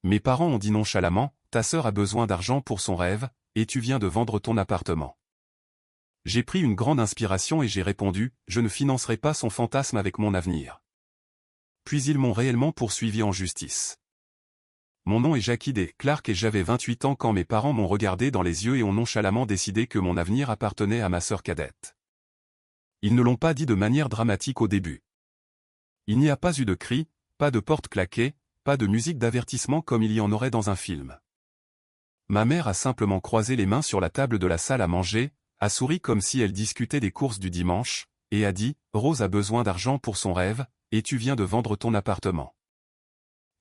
Mes parents ont dit nonchalamment, ta sœur a besoin d'argent pour son rêve, et tu viens de vendre ton appartement. J'ai pris une grande inspiration et j'ai répondu, je ne financerai pas son fantasme avec mon avenir. Puis ils m'ont réellement poursuivi en justice. Mon nom est Jackie D. Clark et j'avais 28 ans quand mes parents m'ont regardé dans les yeux et ont nonchalamment décidé que mon avenir appartenait à ma sœur cadette. Ils ne l'ont pas dit de manière dramatique au début. Il n'y a pas eu de cris, pas de porte claquée, pas de musique d'avertissement comme il y en aurait dans un film. Ma mère a simplement croisé les mains sur la table de la salle à manger, a souri comme si elle discutait des courses du dimanche, et a dit « Rose a besoin d'argent pour son rêve, et tu viens de vendre ton appartement. »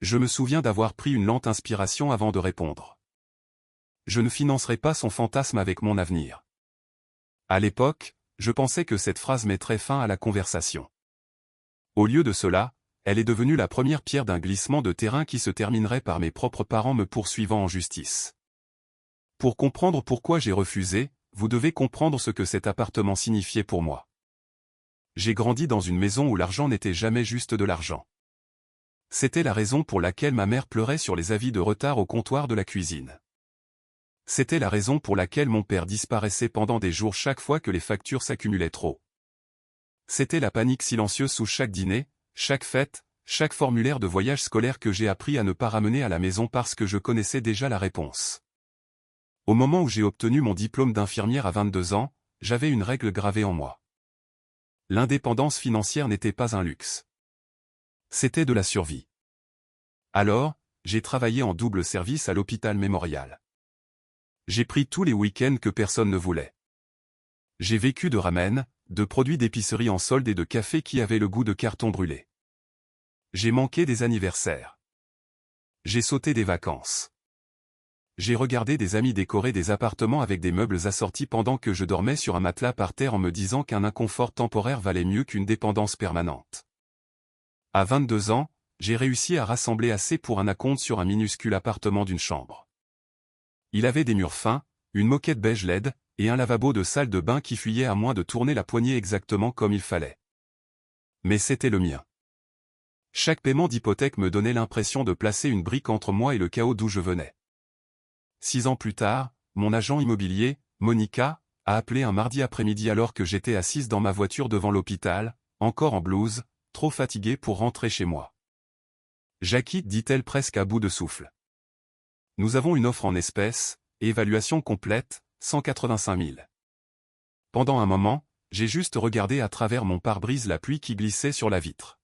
Je me souviens d'avoir pris une lente inspiration avant de répondre. Je ne financerai pas son fantasme avec mon avenir. À l'époque, je pensais que cette phrase mettrait fin à la conversation. Au lieu de cela, elle est devenue la première pierre d'un glissement de terrain qui se terminerait par mes propres parents me poursuivant en justice. Pour comprendre pourquoi j'ai refusé, vous devez comprendre ce que cet appartement signifiait pour moi. J'ai grandi dans une maison où l'argent n'était jamais juste de l'argent. C'était la raison pour laquelle ma mère pleurait sur les avis de retard au comptoir de la cuisine. C'était la raison pour laquelle mon père disparaissait pendant des jours chaque fois que les factures s'accumulaient trop. C'était la panique silencieuse sous chaque dîner, chaque fête, chaque formulaire de voyage scolaire que j'ai appris à ne pas ramener à la maison parce que je connaissais déjà la réponse. Au moment où j'ai obtenu mon diplôme d'infirmière à 22 ans, j'avais une règle gravée en moi. L'indépendance financière n'était pas un luxe. C'était de la survie. Alors, j'ai travaillé en double service à l'hôpital Mémorial. J'ai pris tous les week-ends que personne ne voulait. J'ai vécu de ramen, de produits d'épicerie en solde et de café qui avaient le goût de carton brûlé. J'ai manqué des anniversaires. J'ai sauté des vacances. J'ai regardé des amis décorer des appartements avec des meubles assortis pendant que je dormais sur un matelas par terre en me disant qu'un inconfort temporaire valait mieux qu'une dépendance permanente. À 22 ans, j'ai réussi à rassembler assez pour un acompte sur un minuscule appartement d'une chambre. Il avait des murs fins, une moquette beige LED, et un lavabo de salle de bain qui fuyait à moins de tourner la poignée exactement comme il fallait. Mais c'était le mien. Chaque paiement d'hypothèque me donnait l'impression de placer une brique entre moi et le chaos d'où je venais. 6 ans plus tard, mon agent immobilier, Monica, a appelé un mardi après-midi alors que j'étais assise dans ma voiture devant l'hôpital, encore en blouse, trop fatiguée pour rentrer chez moi. Jackie, dit-elle presque à bout de souffle. Nous avons une offre en espèces, évaluation complète, 185 000. Pendant un moment, j'ai juste regardé à travers mon pare-brise la pluie qui glissait sur la vitre.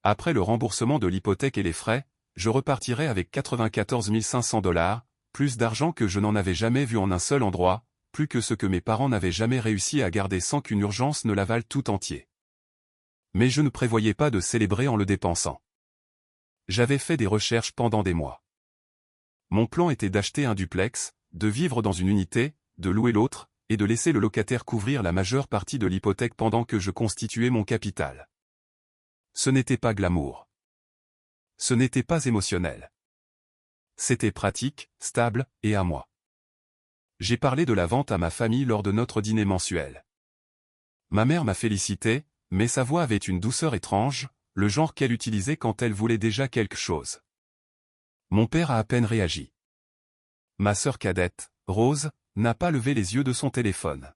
Après le remboursement de l'hypothèque et les frais, je repartirai avec 94 500 $, plus d'argent que je n'en avais jamais vu en un seul endroit, plus que ce que mes parents n'avaient jamais réussi à garder sans qu'une urgence ne l'avale tout entier. Mais je ne prévoyais pas de célébrer en le dépensant. J'avais fait des recherches pendant des mois. Mon plan était d'acheter un duplex, de vivre dans une unité, de louer l'autre, et de laisser le locataire couvrir la majeure partie de l'hypothèque pendant que je constituais mon capital. Ce n'était pas glamour. Ce n'était pas émotionnel. C'était pratique, stable, et à moi. J'ai parlé de la vente à ma famille lors de notre dîner mensuel. Ma mère m'a félicité, mais sa voix avait une douceur étrange, le genre qu'elle utilisait quand elle voulait déjà quelque chose. Mon père a à peine réagi. Ma sœur cadette, Rose, n'a pas levé les yeux de son téléphone.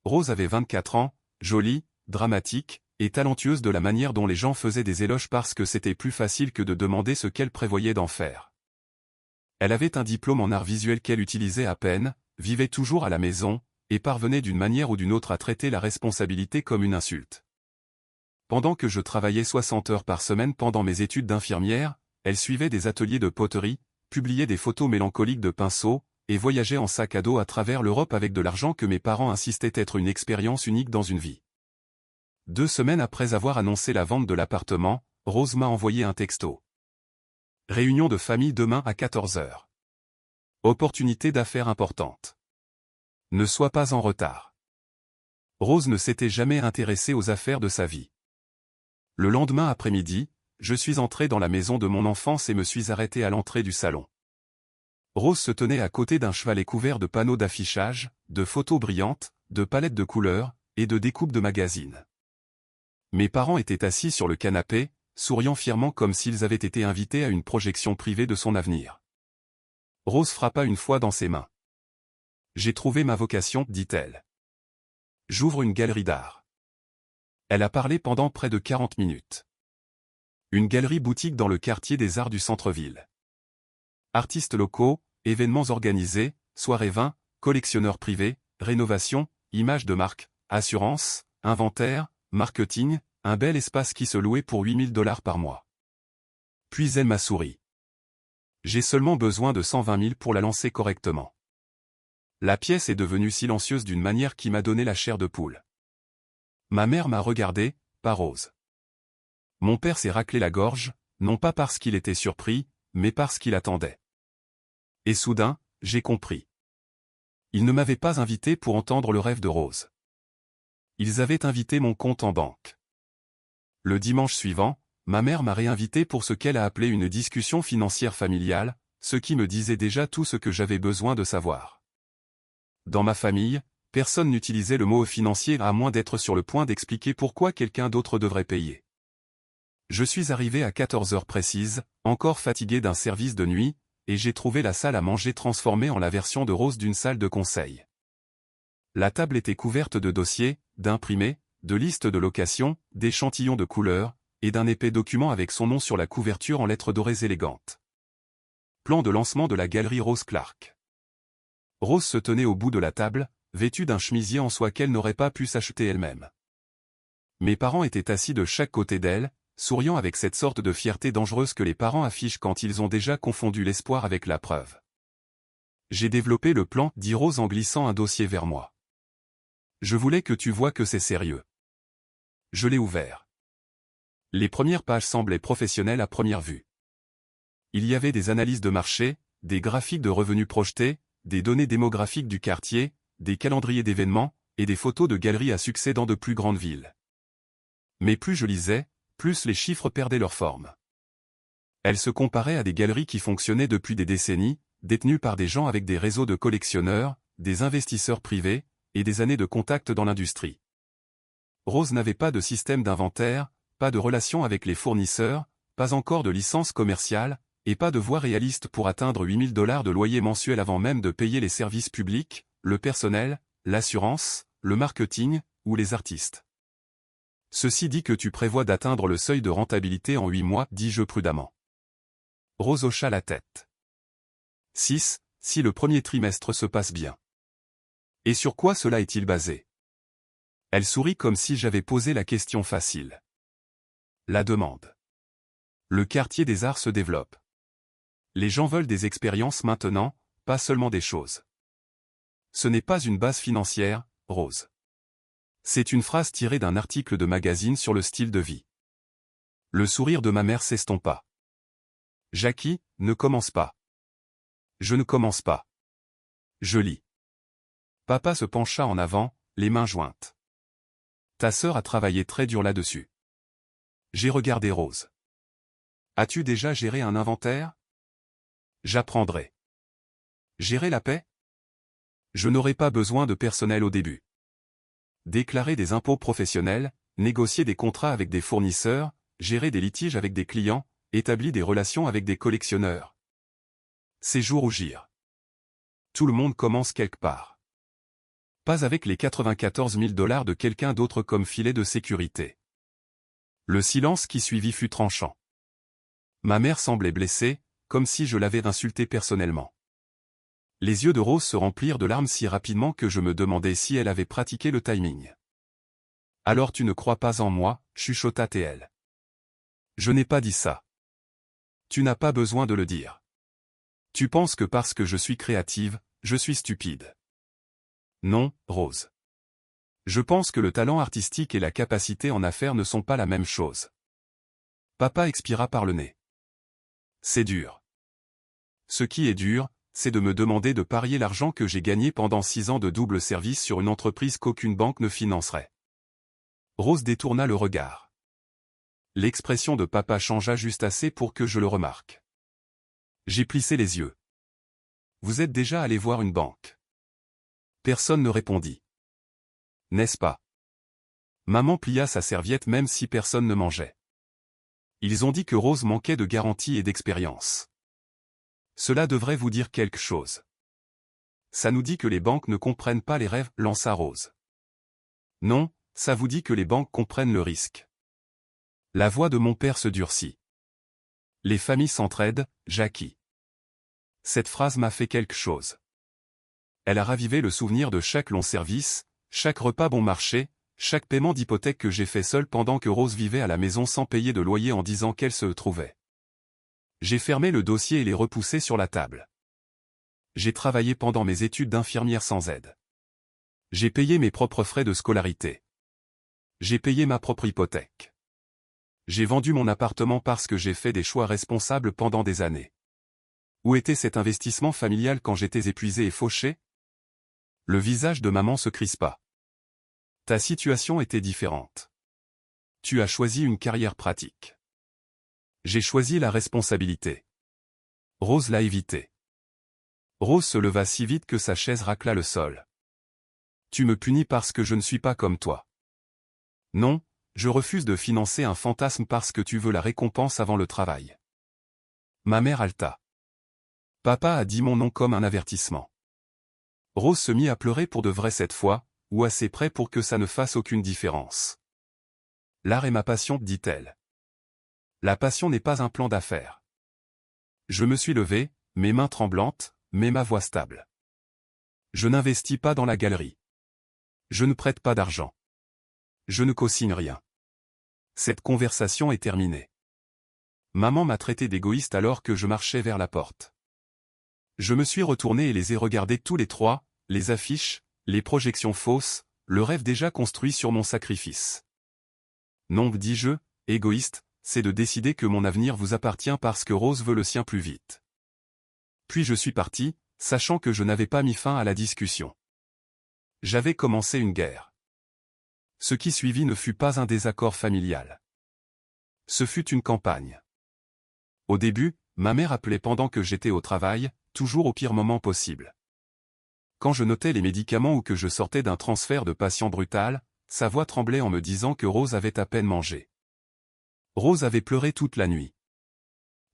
Rose avait 24 ans, jolie, dramatique, et talentueuse de la manière dont les gens faisaient des éloges parce que c'était plus facile que de demander ce qu'elle prévoyait d'en faire. Elle avait un diplôme en art visuel qu'elle utilisait à peine, vivait toujours à la maison, et parvenait d'une manière ou d'une autre à traiter la responsabilité comme une insulte. Pendant que je travaillais 60 heures par semaine pendant mes études d'infirmière, elle suivait des ateliers de poterie, publiait des photos mélancoliques de pinceaux, et voyageait en sac à dos à travers l'Europe avec de l'argent que mes parents insistaient être une expérience unique dans une vie. 2 semaines après avoir annoncé la vente de l'appartement, Rose m'a envoyé un texto. Réunion de famille demain à 14 h. Opportunité d'affaires importante. Ne sois pas en retard. Rose ne s'était jamais intéressée aux affaires de sa vie. Le lendemain après-midi, je suis entré dans la maison de mon enfance et me suis arrêté à l'entrée du salon. Rose se tenait à côté d'un chevalet couvert de panneaux d'affichage, de photos brillantes, de palettes de couleurs, et de découpes de magazines. Mes parents étaient assis sur le canapé, souriant fièrement comme s'ils avaient été invités à une projection privée de son avenir. Rose frappa une fois dans ses mains. « J'ai trouvé ma vocation, dit-elle. J'ouvre une galerie d'art. » Elle a parlé pendant près de 40 minutes. Une galerie-boutique dans le quartier des arts du centre-ville. Artistes locaux, événements organisés, soirées vin, collectionneurs privés, rénovation, images de marque, assurance, inventaire, marketing, un bel espace qui se louait pour 8 000 $ par mois. Puis elle m'a souri. J'ai seulement besoin de 120 000 pour la lancer correctement. La pièce est devenue silencieuse d'une manière qui m'a donné la chair de poule. Ma mère m'a regardé, pas Rose. Mon père s'est raclé la gorge, non pas parce qu'il était surpris, mais parce qu'il attendait. Et soudain, j'ai compris. Ils ne m'avaient pas invité pour entendre le rêve de Rose. Ils avaient invité mon compte en banque. Le dimanche suivant, ma mère m'a réinvité pour ce qu'elle a appelé une discussion financière familiale, ce qui me disait déjà tout ce que j'avais besoin de savoir. Dans ma famille, personne n'utilisait le mot financier à moins d'être sur le point d'expliquer pourquoi quelqu'un d'autre devrait payer. Je suis arrivé à 14 heures précises, encore fatigué d'un service de nuit, et j'ai trouvé la salle à manger transformée en la version de Rose d'une salle de conseil. La table était couverte de dossiers, d'imprimés, de listes de location, d'échantillons de couleurs, et d'un épais document avec son nom sur la couverture en lettres dorées élégantes. Plan de lancement de la galerie Rose Clark. Rose se tenait au bout de la table, vêtue d'un chemisier en soie qu'elle n'aurait pas pu s'acheter elle-même. Mes parents étaient assis de chaque côté d'elle, souriant avec cette sorte de fierté dangereuse que les parents affichent quand ils ont déjà confondu l'espoir avec la preuve. J'ai développé le plan, dit Rose en glissant un dossier vers moi. Je voulais que tu vois que c'est sérieux. Je l'ai ouvert. Les premières pages semblaient professionnelles à première vue. Il y avait des analyses de marché, des graphiques de revenus projetés, des données démographiques du quartier, des calendriers d'événements, et des photos de galeries à succès dans de plus grandes villes. Mais plus je lisais, plus les chiffres perdaient leur forme. Elles se comparaient à des galeries qui fonctionnaient depuis des décennies, détenues par des gens avec des réseaux de collectionneurs, des investisseurs privés, et des années de contact dans l'industrie. Rose n'avait pas de système d'inventaire, pas de relation avec les fournisseurs, pas encore de licence commerciale, et pas de voie réaliste pour atteindre 8 000 $ de loyer mensuel avant même de payer les services publics, le personnel, l'assurance, le marketing, ou les artistes. Ceci dit que tu prévois d'atteindre le seuil de rentabilité en 8 mois, dis-je prudemment. Rose hocha la tête. 6, si le premier trimestre se passe bien. Et sur quoi cela est-il basé? Elle sourit comme si j'avais posé la question facile. La demande. Le quartier des arts se développe. Les gens veulent des expériences maintenant, pas seulement des choses. Ce n'est pas une base financière, Rose. C'est une phrase tirée d'un article de magazine sur le style de vie. Le sourire de ma mère s'estompa. Jackie, ne commence pas. Je ne commence pas. Je lis. Papa se pencha en avant, les mains jointes. Ta sœur a travaillé très dur là-dessus. J'ai regardé Rose. As-tu déjà géré un inventaire? J'apprendrai. Gérer la paix? Je n'aurai pas besoin de personnel au début. Déclarer des impôts professionnels, négocier des contrats avec des fournisseurs, gérer des litiges avec des clients, établir des relations avec des collectionneurs. C'est jour ou gire. Tout le monde commence quelque part. Pas avec les 94 000 $ de quelqu'un d'autre comme filet de sécurité. Le silence qui suivit fut tranchant. Ma mère semblait blessée, comme si je l'avais insultée personnellement. Les yeux de Rose se remplirent de larmes si rapidement que je me demandais si elle avait pratiqué le timing. Alors tu ne crois pas en moi, chuchota-t-elle. Je n'ai pas dit ça. Tu n'as pas besoin de le dire. Tu penses que parce que je suis créative, je suis stupide. Non, Rose. Je pense que le talent artistique et la capacité en affaires ne sont pas la même chose. Papa expira par le nez. C'est dur. Ce qui est dur, c'est de me demander de parier l'argent que j'ai gagné pendant 6 ans de double service sur une entreprise qu'aucune banque ne financerait. Rose détourna le regard. L'expression de papa changea juste assez pour que je le remarque. J'ai plissé les yeux. Vous êtes déjà allé voir une banque? Personne ne répondit. N'est-ce pas? Maman plia sa serviette même si personne ne mangeait. Ils ont dit que Rose manquait de garantie et d'expérience. Cela devrait vous dire quelque chose. Ça nous dit que les banques ne comprennent pas les rêves, lança Rose. Non, ça vous dit que les banques comprennent le risque. La voix de mon père se durcit. Les familles s'entraident, Jackie. Cette phrase m'a fait quelque chose. Elle a ravivé le souvenir de chaque long service, chaque repas bon marché, chaque paiement d'hypothèque que j'ai fait seul pendant que Rose vivait à la maison sans payer de loyer en disant qu'elle se trouvait. J'ai fermé le dossier et l'ai repoussé sur la table. J'ai travaillé pendant mes études d'infirmière sans aide. J'ai payé mes propres frais de scolarité. J'ai payé ma propre hypothèque. J'ai vendu mon appartement parce que j'ai fait des choix responsables pendant des années. Où était cet investissement familial quand j'étais épuisé et fauché? Le visage de maman se crispa. Ta situation était différente. Tu as choisi une carrière pratique. J'ai choisi la responsabilité. Rose l'a évité. Rose se leva si vite que sa chaise racla le sol. Tu me punis parce que je ne suis pas comme toi. Non, je refuse de financer un fantasme parce que tu veux la récompense avant le travail. Ma mère haleta. Papa a dit mon nom comme un avertissement. Rose se mit à pleurer pour de vrai cette fois, ou assez près pour que ça ne fasse aucune différence. L'art est ma passion, dit-elle. La passion n'est pas un plan d'affaires. Je me suis levé, mes mains tremblantes, mais ma voix stable. Je n'investis pas dans la galerie. Je ne prête pas d'argent. Je ne co-signe rien. Cette conversation est terminée. Maman m'a traité d'égoïste alors que je marchais vers la porte. Je me suis retourné et les ai regardés tous les trois, les affiches, les projections fausses, le rêve déjà construit sur mon sacrifice. Non, dis-je, égoïste, c'est de décider que mon avenir vous appartient parce que Rose veut le sien plus vite. Puis je suis parti, sachant que je n'avais pas mis fin à la discussion. J'avais commencé une guerre. Ce qui suivit ne fut pas un désaccord familial. Ce fut une campagne. Au début, ma mère appelait pendant que j'étais au travail, toujours au pire moment possible. Quand je notais les médicaments ou que je sortais d'un transfert de patient brutal, sa voix tremblait en me disant que Rose avait à peine mangé. Rose avait pleuré toute la nuit.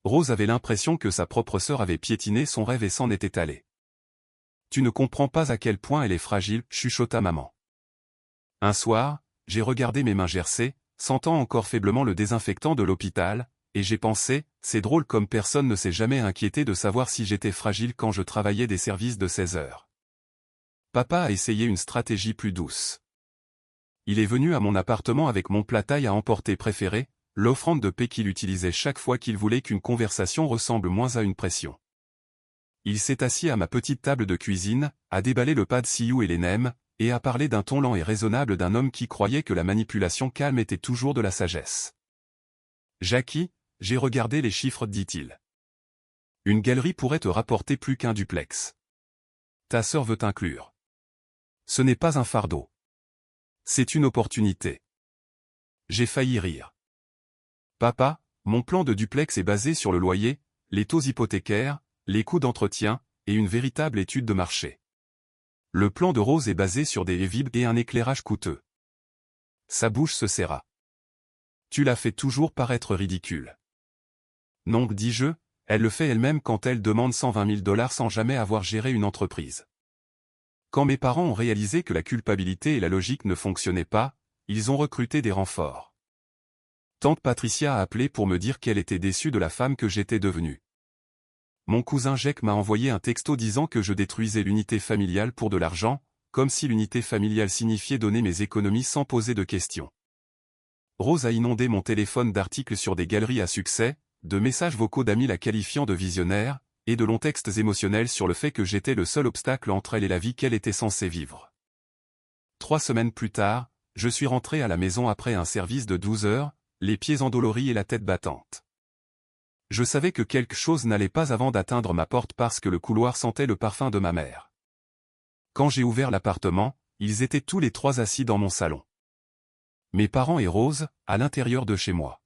Rose avait l'impression que sa propre sœur avait piétiné son rêve et s'en était allée. Tu ne comprends pas à quel point elle est fragile, chuchota maman. Un soir, j'ai regardé mes mains gercées, sentant encore faiblement le désinfectant de l'hôpital, et j'ai pensé, c'est drôle comme personne ne s'est jamais inquiété de savoir si j'étais fragile quand je travaillais des services de 16 heures. Papa a essayé une stratégie plus douce. Il est venu à mon appartement avec mon plat taille à emporter préféré, l'offrande de paix qu'il utilisait chaque fois qu'il voulait qu'une conversation ressemble moins à une pression. Il s'est assis à ma petite table de cuisine, a déballé le pad Sioux et les nems, et a parlé d'un ton lent et raisonnable d'un homme qui croyait que la manipulation calme était toujours de la sagesse. Jackie, j'ai regardé les chiffres, dit-il. Une galerie pourrait te rapporter plus qu'un duplex. Ta sœur veut t'inclure. Ce n'est pas un fardeau. C'est une opportunité. J'ai failli rire. Papa, mon plan de duplex est basé sur le loyer, les taux hypothécaires, les coûts d'entretien, et une véritable étude de marché. Le plan de Rose est basé sur des EVIB et un éclairage coûteux. Sa bouche se serra. Tu la fais toujours paraître ridicule. Non, dis-je, elle le fait elle-même quand elle demande 120 000 $ sans jamais avoir géré une entreprise. Quand mes parents ont réalisé que la culpabilité et la logique ne fonctionnaient pas, ils ont recruté des renforts. Tante Patricia a appelé pour me dire qu'elle était déçue de la femme que j'étais devenue. Mon cousin Jacques m'a envoyé un texto disant que je détruisais l'unité familiale pour de l'argent, comme si l'unité familiale signifiait donner mes économies sans poser de questions. Rose a inondé mon téléphone d'articles sur des galeries à succès, de messages vocaux d'amis la qualifiant de visionnaire, et de longs textes émotionnels sur le fait que j'étais le seul obstacle entre elle et la vie qu'elle était censée vivre. 3 semaines plus tard, je suis rentré à la maison après un service de 12 heures, les pieds endoloris et la tête battante. Je savais que quelque chose n'allait pas avant d'atteindre ma porte parce que le couloir sentait le parfum de ma mère. Quand j'ai ouvert l'appartement, ils étaient tous les trois assis dans mon salon. Mes parents et Rose, à l'intérieur de chez moi.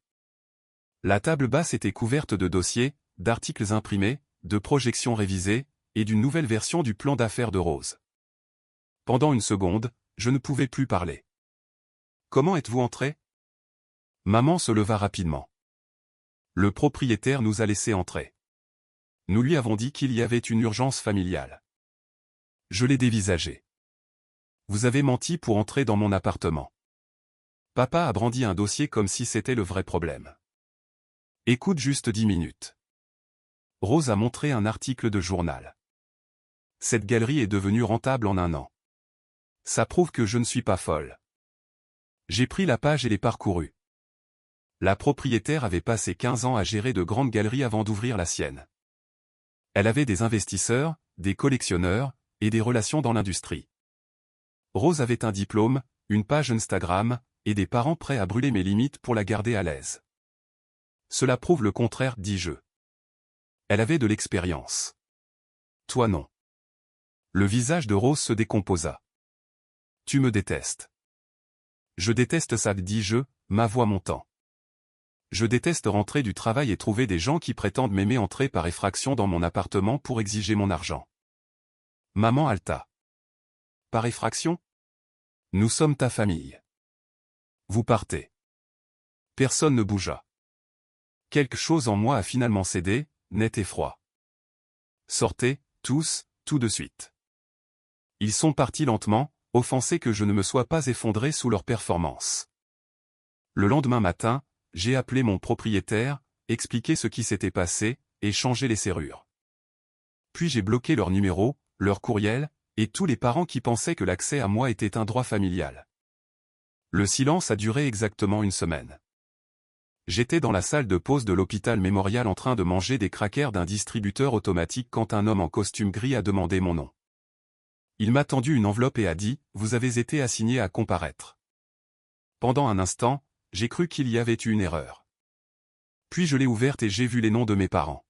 La table basse était couverte de dossiers, d'articles imprimés, de projections révisées, et d'une nouvelle version du plan d'affaires de Rose. Pendant une seconde, je ne pouvais plus parler. Comment êtes-vous entré? Maman se leva rapidement. Le propriétaire nous a laissé entrer. Nous lui avons dit qu'il y avait une urgence familiale. Je l'ai dévisagé. Vous avez menti pour entrer dans mon appartement. Papa a brandi un dossier comme si c'était le vrai problème. Écoute juste 10 minutes. Rose a montré un article de journal. Cette galerie est devenue rentable en 1 an. Ça prouve que je ne suis pas folle. J'ai pris la page et l'ai parcourue. La propriétaire avait passé 15 ans à gérer de grandes galeries avant d'ouvrir la sienne. Elle avait des investisseurs, des collectionneurs, et des relations dans l'industrie. Rose avait un diplôme, une page Instagram, et des parents prêts à brûler mes limites pour la garder à l'aise. Cela prouve le contraire, dis-je. Elle avait de l'expérience. Toi non. Le visage de Rose se décomposa. Tu me détestes. Je déteste ça, dis-je, ma voix montant. Je déteste rentrer du travail et trouver des gens qui prétendent m'aimer entrer par effraction dans mon appartement pour exiger mon argent. Maman halta. Par effraction? Nous sommes ta famille. Vous partez. Personne ne bougea. Quelque chose en moi a finalement cédé, net et froid. Sortez, tous, tout de suite. Ils sont partis lentement, offensés que je ne me sois pas effondré sous leur performance. Le lendemain matin, j'ai appelé mon propriétaire, expliqué ce qui s'était passé, et changé les serrures. Puis j'ai bloqué leur numéro, leur courriel, et tous les parents qui pensaient que l'accès à moi était un droit familial. Le silence a duré exactement 1 semaine. J'étais dans la salle de pause de l'hôpital mémorial en train de manger des crackers d'un distributeur automatique quand un homme en costume gris a demandé mon nom. Il m'a tendu une enveloppe et a dit « Vous avez été assigné à comparaître ». Pendant un instant, j'ai cru qu'il y avait eu une erreur. Puis je l'ai ouverte et j'ai vu les noms de mes parents.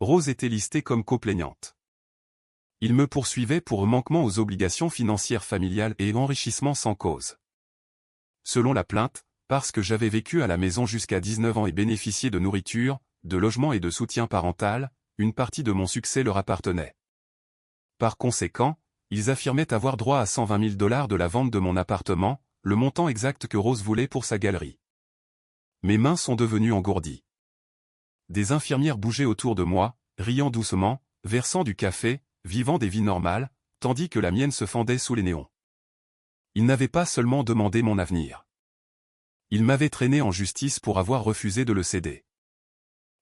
Rose était listée comme coplaignante. Il me poursuivait pour manquement aux obligations financières familiales et enrichissement sans cause. Selon la plainte, parce que j'avais vécu à la maison jusqu'à 19 ans et bénéficié de nourriture, de logement et de soutien parental, une partie de mon succès leur appartenait. Par conséquent, ils affirmaient avoir droit à 120 000 $ de la vente de mon appartement, le montant exact que Rose voulait pour sa galerie. Mes mains sont devenues engourdies. Des infirmières bougeaient autour de moi, riant doucement, versant du café, vivant des vies normales, tandis que la mienne se fendait sous les néons. Ils n'avaient pas seulement demandé mon avenir. Ils m'avaient traîné en justice pour avoir refusé de le céder.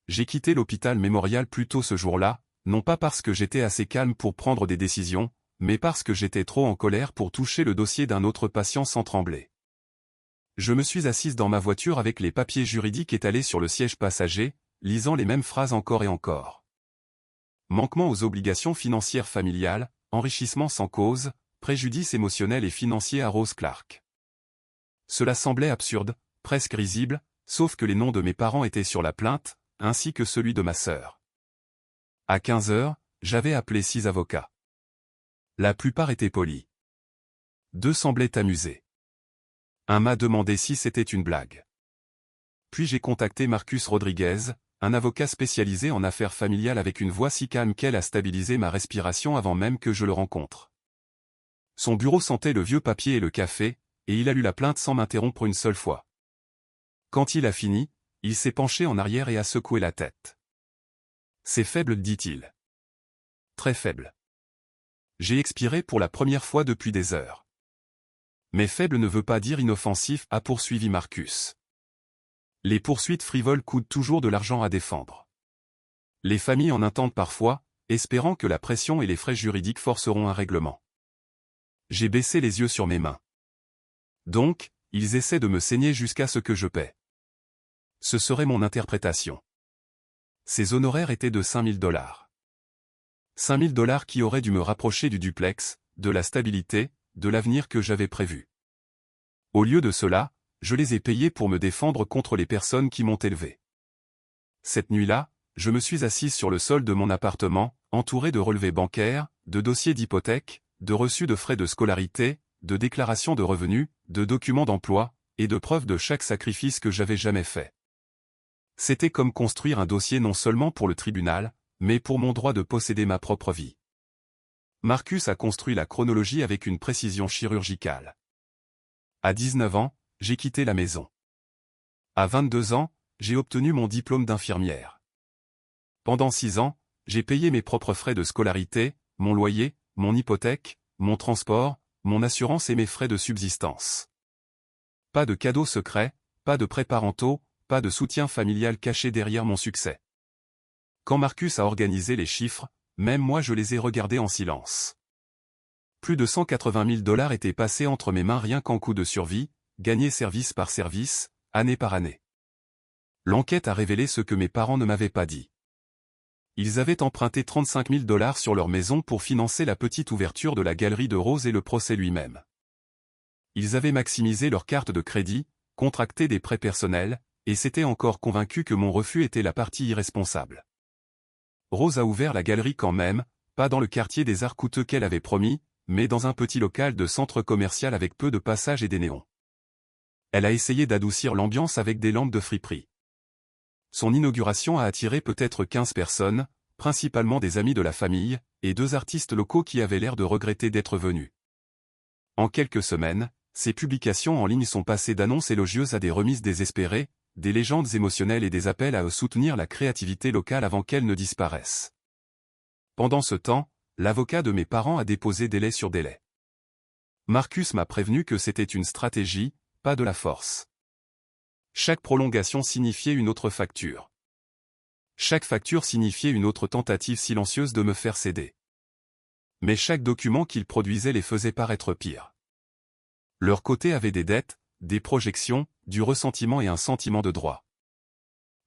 J'ai quitté l'hôpital mémorial plus tôt ce jour-là, non pas parce que j'étais assez calme pour prendre des décisions, mais parce que j'étais trop en colère pour toucher le dossier d'un autre patient sans trembler. Je me suis assise dans ma voiture avec les papiers juridiques étalés sur le siège passager, lisant les mêmes phrases encore et encore. Manquement aux obligations financières familiales, enrichissement sans cause, préjudice émotionnel et financier à Rose Clark. Cela semblait absurde, presque risible, sauf que les noms de mes parents étaient sur la plainte, ainsi que celui de ma sœur. À 15 heures, j'avais appelé 6 avocats. La plupart étaient polis. 2 semblaient amusés. Un m'a demandé si c'était une blague. Puis j'ai contacté Marcus Rodriguez, un avocat spécialisé en affaires familiales avec une voix si calme qu'elle a stabilisé ma respiration avant même que je le rencontre. Son bureau sentait le vieux papier et le café, et il a lu la plainte sans m'interrompre une seule fois. Quand il a fini, il s'est penché en arrière et a secoué la tête. C'est faible, dit-il. Très faible. J'ai expiré pour la première fois depuis des heures. Mais faible ne veut pas dire inoffensif, a poursuivi Marcus. Les poursuites frivoles coûtent toujours de l'argent à défendre. Les familles en intendent parfois, espérant que la pression et les frais juridiques forceront un règlement. J'ai baissé les yeux sur mes mains. Donc, ils essaient de me saigner jusqu'à ce que je paie. Ce serait mon interprétation. Ces honoraires étaient de 5 000 $. 5 000 $ qui auraient dû me rapprocher du duplex, de la stabilité, de l'avenir que j'avais prévu. Au lieu de cela, je les ai payés pour me défendre contre les personnes qui m'ont élevé. Cette nuit-là, je me suis assise sur le sol de mon appartement, entouré de relevés bancaires, de dossiers d'hypothèque, de reçus de frais de scolarité, de déclarations de revenus, de documents d'emploi, et de preuves de chaque sacrifice que j'avais jamais fait. C'était comme construire un dossier non seulement pour le tribunal, mais pour mon droit de posséder ma propre vie. Marcus a construit la chronologie avec une précision chirurgicale. À 19 ans, j'ai quitté la maison. À 22 ans, j'ai obtenu mon diplôme d'infirmière. Pendant 6 ans, j'ai payé mes propres frais de scolarité, mon loyer, mon hypothèque, mon transport, mon assurance et mes frais de subsistance. Pas de cadeaux secrets, pas de prêts parentaux, pas de soutien familial caché derrière mon succès. Quand Marcus a organisé les chiffres, même moi je les ai regardés en silence. Plus de 180 000 $ étaient passés entre mes mains rien qu'en coût de survie, gagnés service par service, année par année. L'enquête a révélé ce que mes parents ne m'avaient pas dit. Ils avaient emprunté 35 000 $ sur leur maison pour financer la petite ouverture de la galerie de Rose et le procès lui-même. Ils avaient maximisé leur carte de crédit, contracté des prêts personnels, et s'étaient encore convaincus que mon refus était la partie irresponsable. Rose a ouvert la galerie quand même, pas dans le quartier des arts coûteux qu'elle avait promis, mais dans un petit local de centre commercial avec peu de passages et des néons. Elle a essayé d'adoucir l'ambiance avec des lampes de friperie. Son inauguration a attiré peut-être 15 personnes, principalement des amis de la famille, et 2 artistes locaux qui avaient l'air de regretter d'être venus. En quelques semaines, ses publications en ligne sont passées d'annonces élogieuses à des remises désespérées, des légendes émotionnelles et des appels à soutenir la créativité locale avant qu'elle ne disparaisse. Pendant ce temps, l'avocat de mes parents a déposé délai sur délai. Marcus m'a prévenu que c'était une stratégie, pas de la force. Chaque prolongation signifiait une autre facture. Chaque facture signifiait une autre tentative silencieuse de me faire céder. Mais chaque document qu'ils produisaient les faisait paraître pire. Leur côté avait des dettes, des projections, du ressentiment et un sentiment de droit.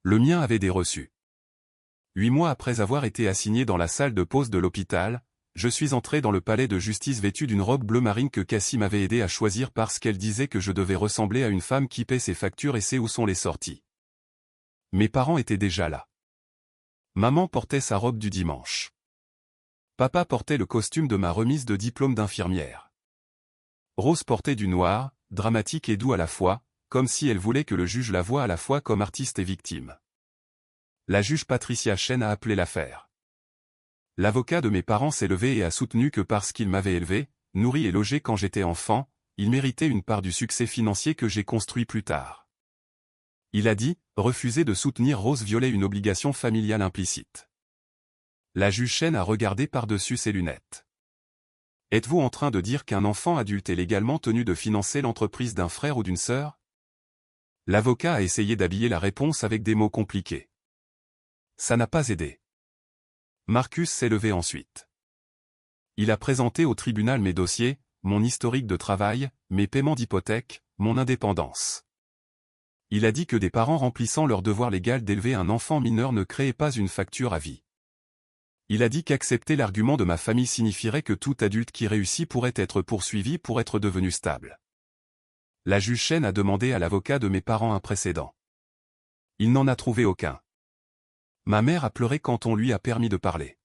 Le mien avait des reçus. 8 mois après avoir été assigné dans la salle de pause de l'hôpital, je suis entré dans le palais de justice vêtu d'une robe bleu marine que Cassie m'avait aidé à choisir parce qu'elle disait que je devais ressembler à une femme qui paie ses factures et sait où sont les sorties. Mes parents étaient déjà là. Maman portait sa robe du dimanche. Papa portait le costume de ma remise de diplôme d'infirmière. Rose portait du noir, dramatique et doux à la fois, comme si elle voulait que le juge la voie à la fois comme artiste et victime. La juge Patricia Chen a appelé l'affaire. L'avocat de mes parents s'est levé et a soutenu que parce qu'il m'avait élevé, nourri et logé quand j'étais enfant, il méritait une part du succès financier que j'ai construit plus tard. Il a dit, refuser de soutenir Rose violait une obligation familiale implicite. La juge Chen a regardé par-dessus ses lunettes. Êtes-vous en train de dire qu'un enfant adulte est légalement tenu de financer l'entreprise d'un frère ou d'une sœur? L'avocat a essayé d'habiller la réponse avec des mots compliqués. Ça n'a pas aidé. Marcus s'est levé ensuite. Il a présenté au tribunal mes dossiers, mon historique de travail, mes paiements d'hypothèque, mon indépendance. Il a dit que des parents remplissant leur devoir légal d'élever un enfant mineur ne créaient pas une facture à vie. Il a dit qu'accepter l'argument de ma famille signifierait que tout adulte qui réussit pourrait être poursuivi pour être devenu stable. La juge Chen a demandé à l'avocat de mes parents un précédent. Il n'en a trouvé aucun. Ma mère a pleuré quand on lui a permis de parler.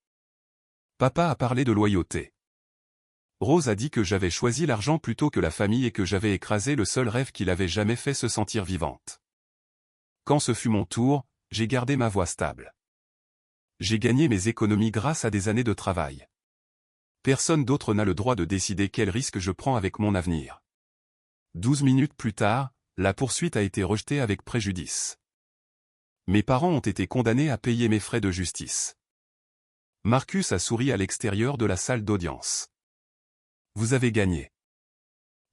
Papa a parlé de loyauté. Rose a dit que j'avais choisi l'argent plutôt que la famille et que j'avais écrasé le seul rêve qui l'avait jamais fait se sentir vivante. Quand ce fut mon tour, j'ai gardé ma voix stable. J'ai gagné mes économies grâce à des années de travail. Personne d'autre n'a le droit de décider quel risque je prends avec mon avenir. 12 minutes plus tard, la poursuite a été rejetée avec préjudice. Mes parents ont été condamnés à payer mes frais de justice. Marcus a souri à l'extérieur de la salle d'audience. Vous avez gagné.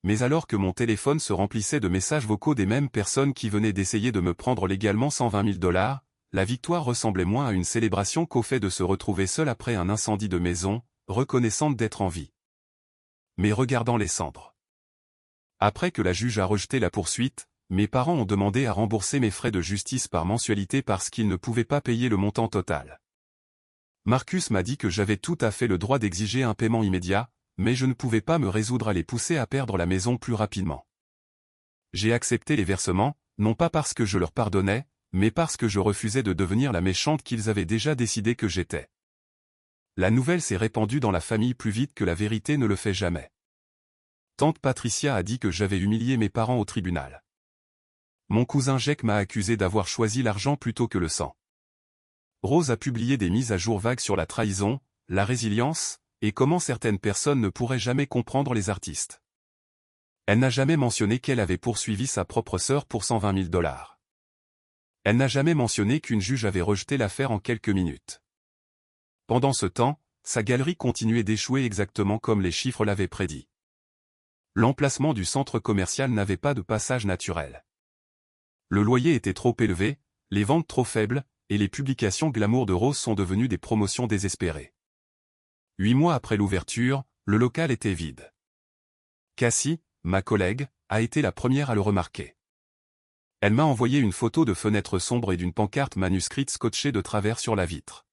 Mais alors que mon téléphone se remplissait de messages vocaux des mêmes personnes qui venaient d'essayer de me prendre légalement 120 000 $, la victoire ressemblait moins à une célébration qu'au fait de se retrouver seul après un incendie de maison, reconnaissante d'être en vie. Mais regardant les cendres. Après que la juge a rejeté la poursuite, mes parents ont demandé à rembourser mes frais de justice par mensualité parce qu'ils ne pouvaient pas payer le montant total. Marcus m'a dit que j'avais tout à fait le droit d'exiger un paiement immédiat, mais je ne pouvais pas me résoudre à les pousser à perdre la maison plus rapidement. J'ai accepté les versements, non pas parce que je leur pardonnais, mais parce que je refusais de devenir la méchante qu'ils avaient déjà décidé que j'étais. La nouvelle s'est répandue dans la famille plus vite que la vérité ne le fait jamais. Tante Patricia a dit que j'avais humilié mes parents au tribunal. Mon cousin Jake m'a accusé d'avoir choisi l'argent plutôt que le sang. Rose a publié des mises à jour vagues sur la trahison, la résilience, et comment certaines personnes ne pourraient jamais comprendre les artistes. Elle n'a jamais mentionné qu'elle avait poursuivi sa propre sœur pour 120 000 $. Elle n'a jamais mentionné qu'une juge avait rejeté l'affaire en quelques minutes. Pendant ce temps, sa galerie continuait d'échouer exactement comme les chiffres l'avaient prédit. L'emplacement du centre commercial n'avait pas de passage naturel. Le loyer était trop élevé, les ventes trop faibles, et les publications glamour de Rose sont devenues des promotions désespérées. 8 mois après l'ouverture, le local était vide. Cassie, ma collègue, a été la première à le remarquer. Elle m'a envoyé une photo de fenêtre sombre et d'une pancarte manuscrite scotchée de travers sur la vitre.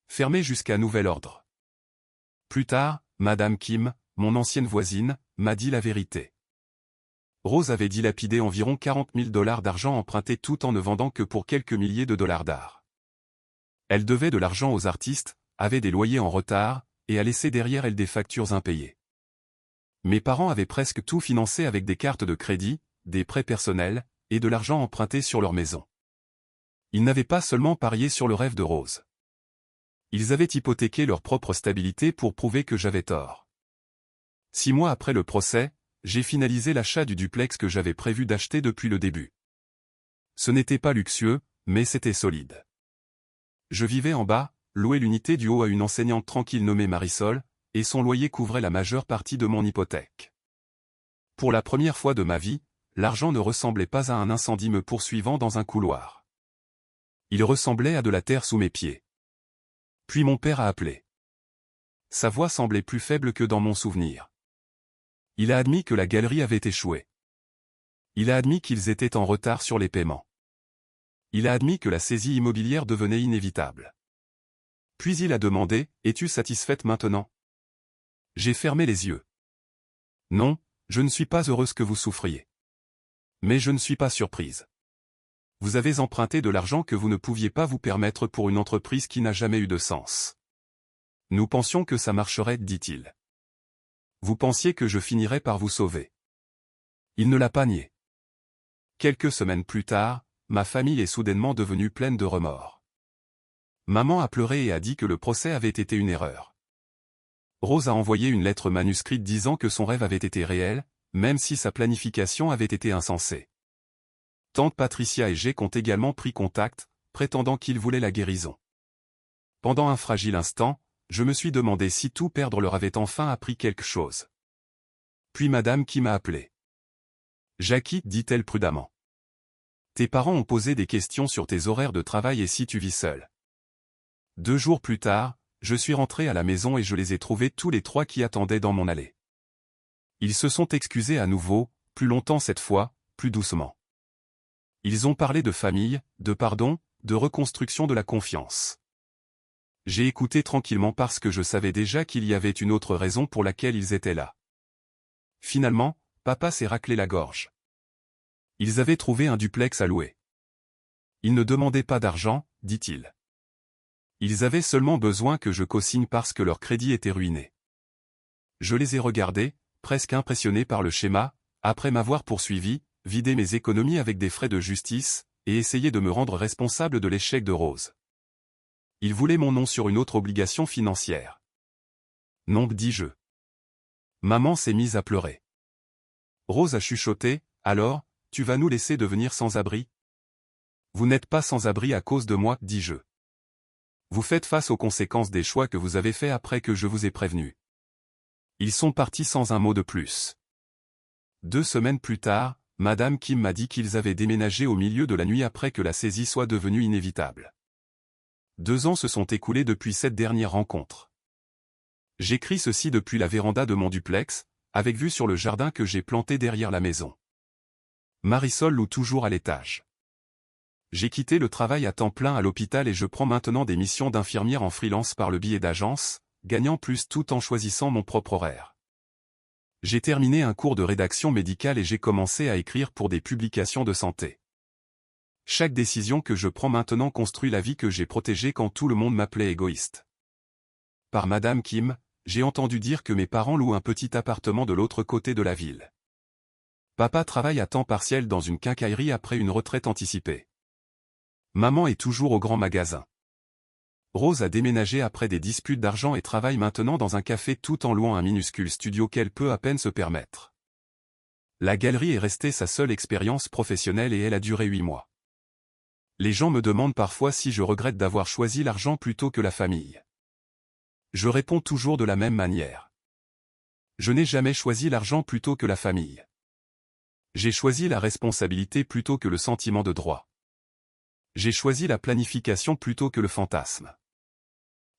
Fermée jusqu'à nouvel ordre. Plus tard, Madame Kim, mon ancienne voisine, m'a dit la vérité. Rose avait dilapidé environ 40 000 $ d'argent emprunté tout en ne vendant que pour quelques milliers de dollars d'art. Elle devait de l'argent aux artistes, avait des loyers en retard, et a laissé derrière elle des factures impayées. Mes parents avaient presque tout financé avec des cartes de crédit, des prêts personnels, et de l'argent emprunté sur leur maison. Ils n'avaient pas seulement parié sur le rêve de Rose. Ils avaient hypothéqué leur propre stabilité pour prouver que j'avais tort. 6 mois après le procès, j'ai finalisé l'achat du duplex que j'avais prévu d'acheter depuis le début. Ce n'était pas luxueux, mais c'était solide. Je vivais en bas, louais l'unité du haut à une enseignante tranquille nommée Marisol, et son loyer couvrait la majeure partie de mon hypothèque. Pour la première fois de ma vie, l'argent ne ressemblait pas à un incendie me poursuivant dans un couloir. Il ressemblait à de la terre sous mes pieds. Puis mon père a appelé. Sa voix semblait plus faible que dans mon souvenir. Il a admis que la galerie avait échoué. Il a admis qu'ils étaient en retard sur les paiements. Il a admis que la saisie immobilière devenait inévitable. Puis il a demandé, « Es-tu satisfaite maintenant ?» J'ai fermé les yeux. Non, je ne suis pas heureuse que vous souffriez. Mais je ne suis pas surprise. Vous avez emprunté de l'argent que vous ne pouviez pas vous permettre pour une entreprise qui n'a jamais eu de sens. Nous pensions que ça marcherait, dit-il. Vous pensiez que je finirais par vous sauver. Il ne l'a pas nié. Quelques semaines plus tard, ma famille est soudainement devenue pleine de remords. Maman a pleuré et a dit que le procès avait été une erreur. Rose a envoyé une lettre manuscrite disant que son rêve avait été réel, même si sa planification avait été insensée. Tante Patricia et Jake ont également pris contact, prétendant qu'ils voulaient la guérison. Pendant un fragile instant, je me suis demandé si tout perdre leur avait enfin appris quelque chose. Puis Madame qui m'a appelé. Jackie, dit-elle prudemment. Tes parents ont posé des questions sur tes horaires de travail et si tu vis seul. 2 jours plus tard, je suis rentré à la maison et je les ai trouvés tous les 3 qui attendaient dans mon allée. Ils se sont excusés à nouveau, plus longtemps cette fois, plus doucement. Ils ont parlé de famille, de pardon, de reconstruction de la confiance. J'ai écouté tranquillement parce que je savais déjà qu'il y avait une autre raison pour laquelle ils étaient là. Finalement, papa s'est raclé la gorge. Ils avaient trouvé un duplex à louer. Ils ne demandaient pas d'argent, dit-il. Ils avaient seulement besoin que je co-signe parce que leur crédit était ruiné. Je les ai regardés, presque impressionné par le schéma, après m'avoir poursuivi, vidé mes économies avec des frais de justice, et essayé de me rendre responsable de l'échec de Rose. Ils voulaient mon nom sur une autre obligation financière. Non, dis-je. Maman s'est mise à pleurer. Rose a chuchoté, alors, tu vas nous laisser devenir sans abri? Vous n'êtes pas sans abri à cause de moi, dis-je. Vous faites face aux conséquences des choix que vous avez faits après que je vous ai prévenu. Ils sont partis sans un mot de plus. 2 semaines plus tard, Madame Kim m'a dit qu'ils avaient déménagé au milieu de la nuit après que la saisie soit devenue inévitable. 2 ans se sont écoulés depuis cette dernière rencontre. J'écris ceci depuis la véranda de mon duplex, avec vue sur le jardin que j'ai planté derrière la maison. Marisol loue toujours à l'étage. J'ai quitté le travail à temps plein à l'hôpital et je prends maintenant des missions d'infirmière en freelance par le biais d'agences, gagnant plus tout en choisissant mon propre horaire. J'ai terminé un cours de rédaction médicale et j'ai commencé à écrire pour des publications de santé. Chaque décision que je prends maintenant construit la vie que j'ai protégée quand tout le monde m'appelait égoïste. Par Madame Kim, j'ai entendu dire que mes parents louent un petit appartement de l'autre côté de la ville. Papa travaille à temps partiel dans une quincaillerie après une retraite anticipée. Maman est toujours au grand magasin. Rose a déménagé après des disputes d'argent et travaille maintenant dans un café tout en louant un minuscule studio qu'elle peut à peine se permettre. La galerie est restée sa seule expérience professionnelle et elle a duré 8 mois. Les gens me demandent parfois si je regrette d'avoir choisi l'argent plutôt que la famille. Je réponds toujours de la même manière. Je n'ai jamais choisi l'argent plutôt que la famille. J'ai choisi la responsabilité plutôt que le sentiment de droit. J'ai choisi la planification plutôt que le fantasme.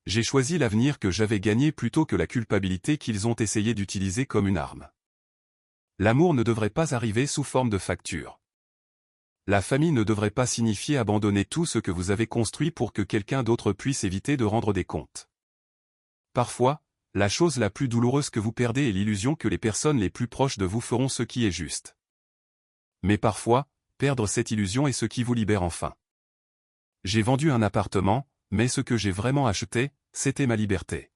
J'ai choisi l'avenir que j'avais gagné plutôt que la culpabilité qu'ils ont essayé d'utiliser comme une arme. L'amour ne devrait pas arriver sous forme de facture. La famille ne devrait pas signifier abandonner tout ce que vous avez construit pour que quelqu'un d'autre puisse éviter de rendre des comptes. Parfois, la chose la plus douloureuse que vous perdez est l'illusion que les personnes les plus proches de vous feront ce qui est juste. Mais parfois, perdre cette illusion est ce qui vous libère enfin. J'ai vendu un appartement, mais ce que j'ai vraiment acheté, c'était ma liberté.